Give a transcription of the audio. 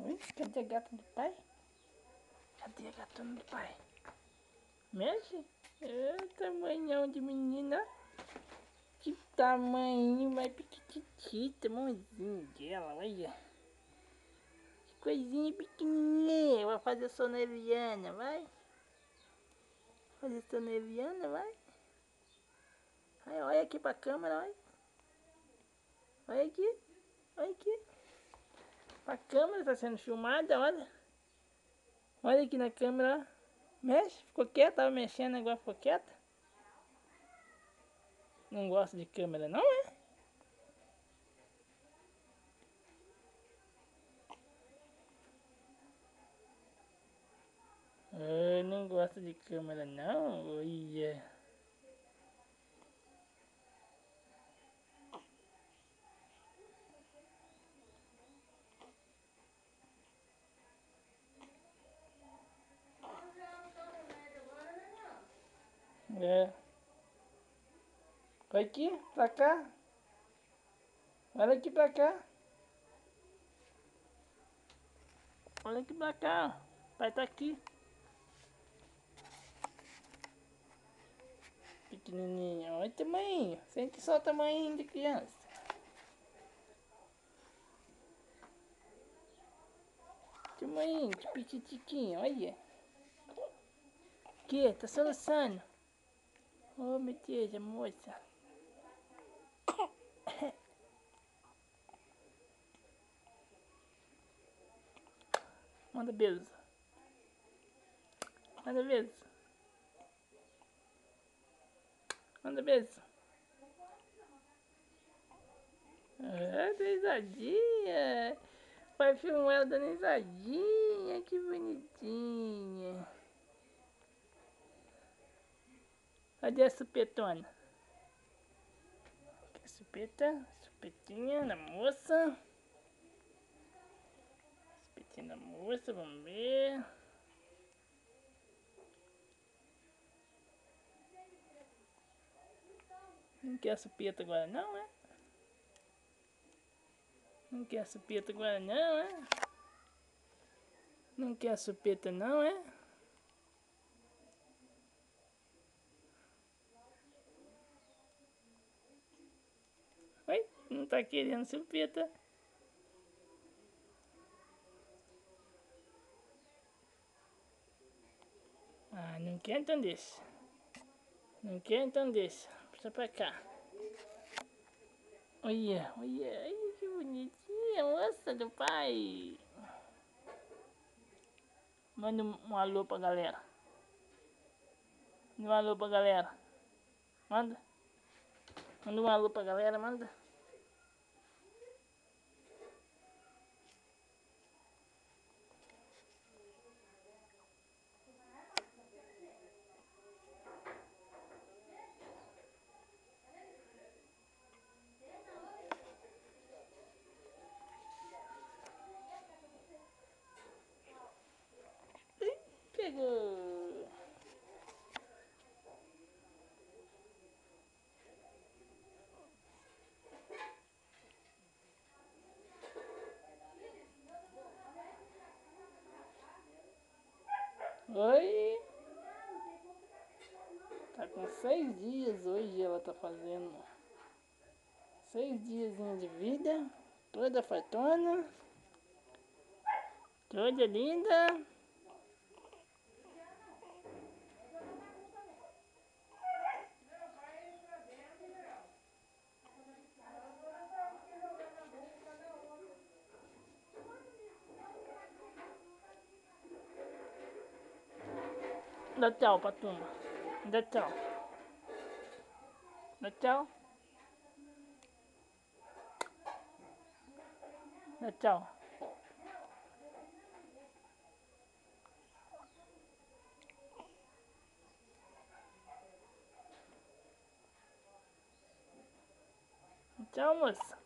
Ui, cadê a gata do pai? Cadê a gatona do pai? Mexe? É tamanhão de menina. Que tamanho mais pequitita, mãozinha dela, olha. Que coisinha pequenininha. Vai fazer sono Eliana, vai? Fazer sono Eliana, vai? Ai, olha aqui pra câmera, olha. Olha aqui. Olha aqui. A câmera tá sendo filmada, olha. Olha aqui na câmera, ó. Mexe, ficou quieta, tava mexendo, agora ficou quieta. Não gosta de câmera não, é? Não gosta de câmera não, olha. É. Olha aqui, pra cá. Olha aqui pra cá. Olha aqui pra cá, ó. O pai tá aqui. Pequenininho, olha o tamanho. Sente só o tamanho de criança. Tamanho de piquitiquinho, olha. Que? Tá soluçando? Oh, meu Deus, a moça. Manda beijo. Manda beijo. Manda beijo. Dá risadinha. Vai filmar ela dando risadinha. Que bonitinha. Cadê a supetona? Aqui a supeta. Supetinha na moça. Supetinha na moça, vamos ver. Não quer a supeta agora não, é? Não quer a supeta agora não, é? Não quer a supeta não, é? Oi? Não tá querendo supeta. Ah, não quer então deixa. Não quer então deixa. Puxa pra cá. Olha, olha, olha que bonitinha, moça do pai. Manda um alô pra galera. Manda um alô pra galera. Manda. Manda um alô pra galera, manda. Pegou. Oi. Tá com 6 dias hoje ela tá fazendo. 6 diazinhos de vida. Toda fartona. Toda linda. Dá tchau pra turma. Dá tchau. Dá tchau. Dá tchau. Tchau, moça.